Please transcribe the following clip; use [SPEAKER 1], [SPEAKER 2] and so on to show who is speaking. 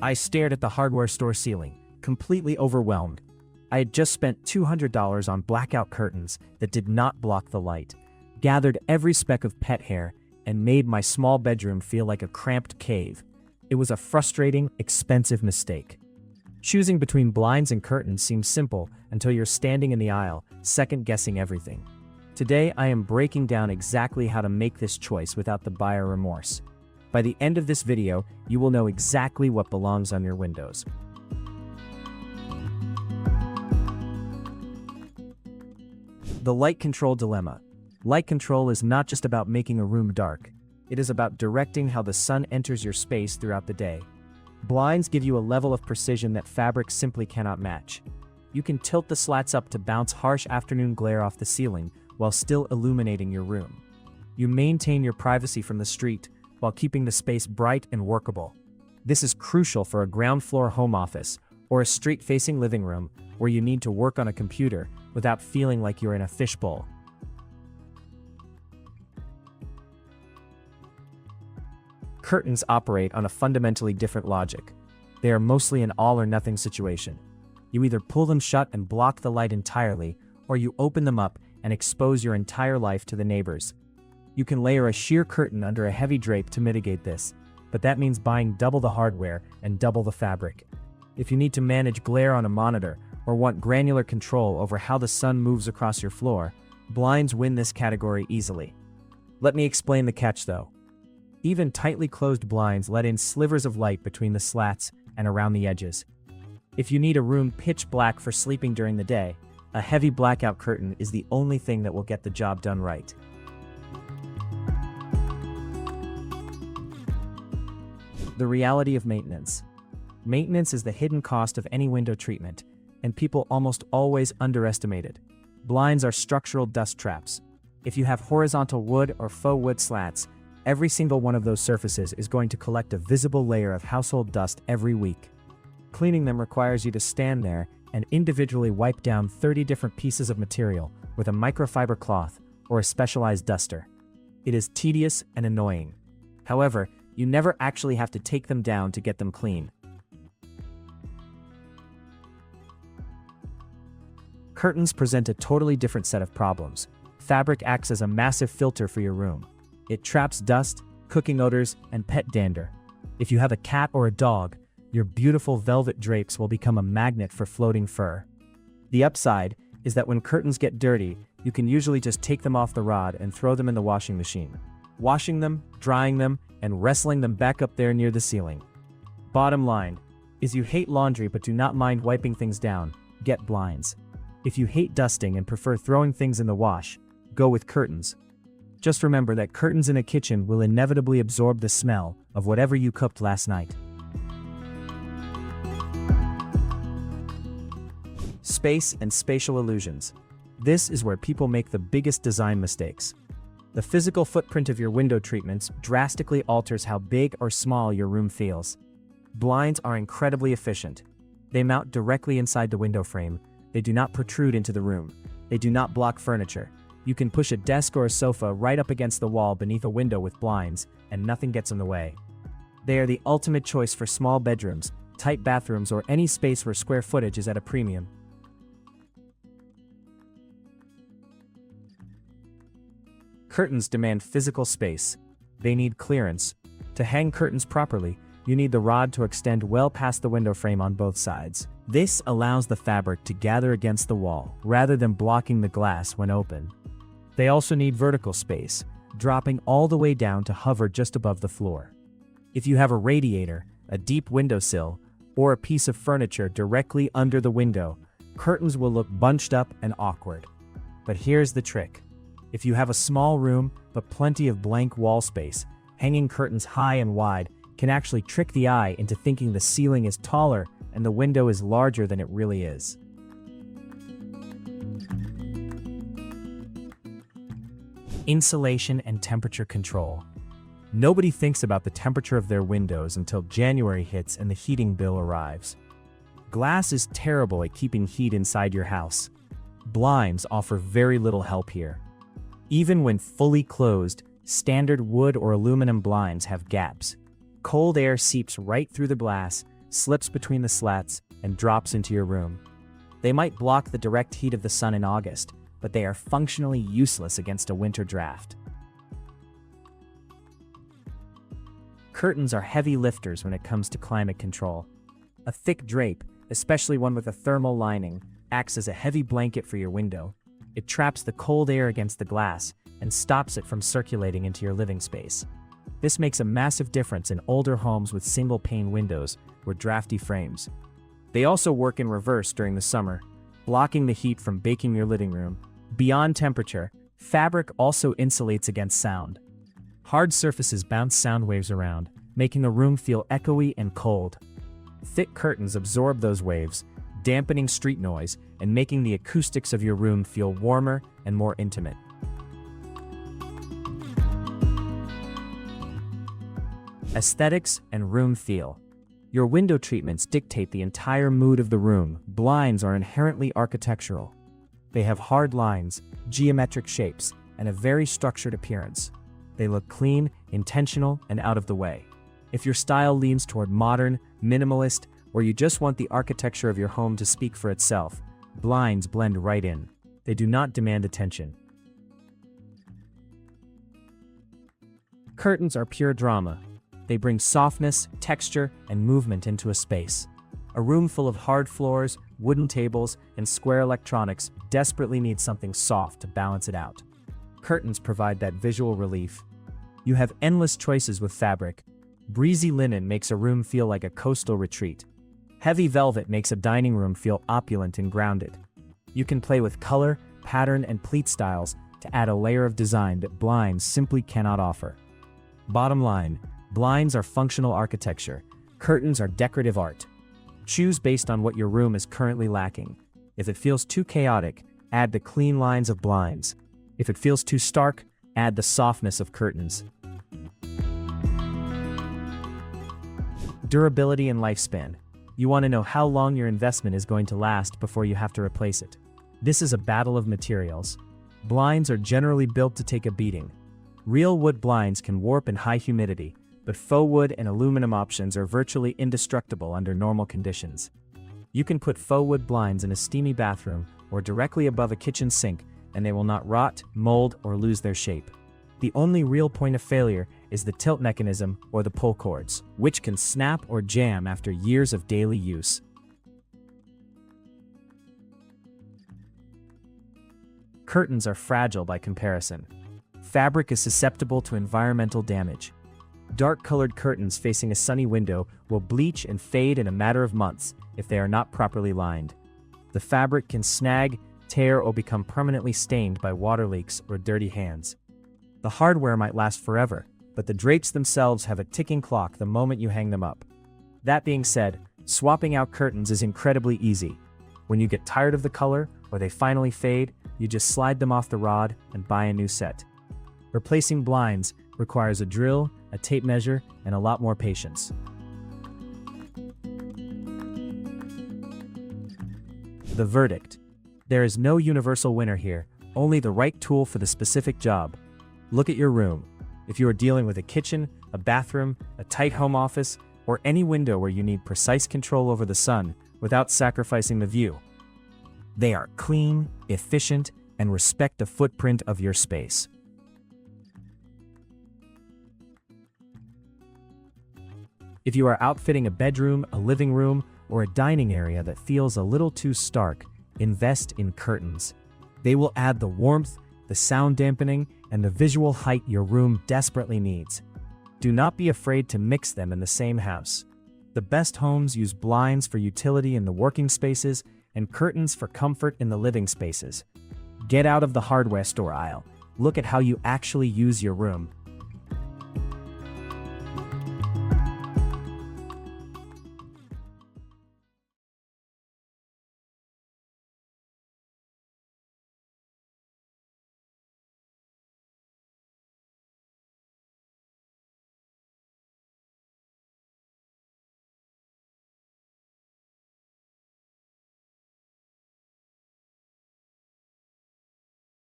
[SPEAKER 1] I stared at the hardware store ceiling, completely overwhelmed. I had just spent $200 on blackout curtains that did not block the light, gathered every speck of pet hair, and made my small bedroom feel like a cramped cave. It was a frustrating, expensive mistake. Choosing between blinds and curtains seems simple until you're standing in the aisle, second-guessing everything. Today, I am breaking down exactly how to make this choice without the buyer remorse. By the end of this video, you will know exactly what belongs on your windows. The light control dilemma. Light control is not just about making a room dark. It is about directing how the sun enters your space throughout the day. Blinds give you a level of precision that fabric simply cannot match. You can tilt the slats up to bounce harsh afternoon glare off the ceiling while still illuminating your room. You maintain your privacy from the street while keeping the space bright and workable. This is crucial for a ground floor home office or a street-facing living room where you need to work on a computer without feeling like you're in a fishbowl. Curtains operate on a fundamentally different logic. They are mostly an all-or-nothing situation. You either pull them shut and block the light entirely, or you open them up and expose your entire life to the neighbors. You can layer a sheer curtain under a heavy drape to mitigate this, but that means buying double the hardware and double the fabric. If you need to manage glare on a monitor or want granular control over how the sun moves across your floor, blinds win this category easily. Let me explain the catch though. Even tightly closed blinds let in slivers of light between the slats and around the edges. If you need a room pitch black for sleeping during the day, a heavy blackout curtain is the only thing that will get the job done right. The reality of maintenance. Maintenance is the hidden cost of any window treatment, and people almost always underestimate it. Blinds are structural dust traps. If you have horizontal wood or faux wood slats, every single one of those surfaces is going to collect a visible layer of household dust every week. Cleaning them requires you to stand there and individually wipe down 30 different pieces of material with a microfiber cloth or a specialized duster. It is tedious and annoying. However, you never actually have to take them down to get them clean. Curtains present a totally different set of problems. Fabric acts as a massive filter for your room. It traps dust, cooking odors, and pet dander. If you have a cat or a dog, your beautiful velvet drapes will become a magnet for floating fur. The upside is that when curtains get dirty, you can usually just take them off the rod and throw them in the washing machine. Washing them, drying them, and wrestling them back up there near the ceiling. Bottom line is you hate laundry but do not mind wiping things down, get blinds. If you hate dusting and prefer throwing things in the wash, go with curtains. Just remember that curtains in a kitchen will inevitably absorb the smell of whatever you cooked last night. Space and spatial illusions. This is where people make the biggest design mistakes. The physical footprint of your window treatments drastically alters how big or small your room feels. Blinds are incredibly efficient. They mount directly inside the window frame. They do not protrude into the room. They do not block furniture. You can push a desk or a sofa right up against the wall beneath a window with blinds, and nothing gets in the way. They are the ultimate choice for small bedrooms, tight bathrooms, or any space where square footage is at a premium. Curtains demand physical space. They need clearance. To hang curtains properly, you need the rod to extend well past the window frame on both sides. This allows the fabric to gather against the wall, rather than blocking the glass when open. They also need vertical space, dropping all the way down to hover just above the floor. If you have a radiator, a deep windowsill, or a piece of furniture directly under the window, curtains will look bunched up and awkward. But here's the trick. If you have a small room but plenty of blank wall space, hanging curtains high and wide can actually trick the eye into thinking the ceiling is taller and the window is larger than it really is. Insulation and temperature control. Nobody thinks about the temperature of their windows until January hits and the heating bill arrives. Glass is terrible at keeping heat inside your house. Blinds offer very little help here. Even when fully closed, standard wood or aluminum blinds have gaps. Cold air seeps right through the glass, slips between the slats, and drops into your room. They might block the direct heat of the sun in August, but they are functionally useless against a winter draft. Curtains are heavy lifters when it comes to climate control. A thick drape, especially one with a thermal lining, acts as a heavy blanket for your window. It traps the cold air against the glass and stops it from circulating into your living space. This makes a massive difference in older homes with single-pane windows or drafty frames. They also work in reverse during the summer, blocking the heat from baking your living room. Beyond temperature, fabric also insulates against sound. Hard surfaces bounce sound waves around, making a room feel echoey and cold. Thick curtains absorb those waves, dampening street noise and making the acoustics of your room feel warmer and more intimate. Aesthetics and room feel. Your window treatments dictate the entire mood of the room. Blinds are inherently architectural. They have hard lines, geometric shapes, and a very structured appearance. They look clean, intentional, and out of the way. If your style leans toward modern, minimalist, or you just want the architecture of your home to speak for itself, blinds blend right in. They do not demand attention. Curtains are pure drama. They bring softness, texture, and movement into a space. A room full of hard floors, wooden tables, and square electronics desperately needs something soft to balance it out. Curtains provide that visual relief. You have endless choices with fabric. Breezy linen makes a room feel like a coastal retreat. Heavy velvet makes a dining room feel opulent and grounded. You can play with color, pattern, and pleat styles to add a layer of design that blinds simply cannot offer. Bottom line, blinds are functional architecture. Curtains are decorative art. Choose based on what your room is currently lacking. If it feels too chaotic, add the clean lines of blinds. If it feels too stark, add the softness of curtains. Durability and lifespan. You want to know how long your investment is going to last before you have to replace it. This is a battle of materials. Blinds are generally built to take a beating. Real wood blinds can warp in high humidity, but faux wood and aluminum options are virtually indestructible under normal conditions. You can put faux wood blinds in a steamy bathroom or directly above a kitchen sink, and they will not rot, mold, or lose their shape. The only real point of failure is the tilt mechanism or the pull cords, which can snap or jam after years of daily use. Curtains are fragile by comparison. Fabric is susceptible to environmental damage. Dark-colored curtains facing a sunny window will bleach and fade in a matter of months if they are not properly lined. The fabric can snag, tear, or become permanently stained by water leaks or dirty hands. The hardware might last forever, but the drapes themselves have a ticking clock the moment you hang them up. That being said, swapping out curtains is incredibly easy. When you get tired of the color or they finally fade, you just slide them off the rod and buy a new set. Replacing blinds requires a drill, a tape measure, and a lot more patience. The verdict. There is no universal winner here, only the right tool for the specific job. Look at your room. If you are dealing with a kitchen, a bathroom, a tight home office, or any window where you need precise control over the sun without sacrificing the view. They are clean, efficient, and respect the footprint of your space. If you are outfitting a bedroom, a living room, or a dining area that feels a little too stark, invest in curtains. They will add the warmth, the sound dampening, and the visual height your room desperately needs. Do not be afraid to mix them in the same house. The best homes use blinds for utility in the working spaces and curtains for comfort in the living spaces. Get out of the hardware store aisle. Look at how you actually use your room.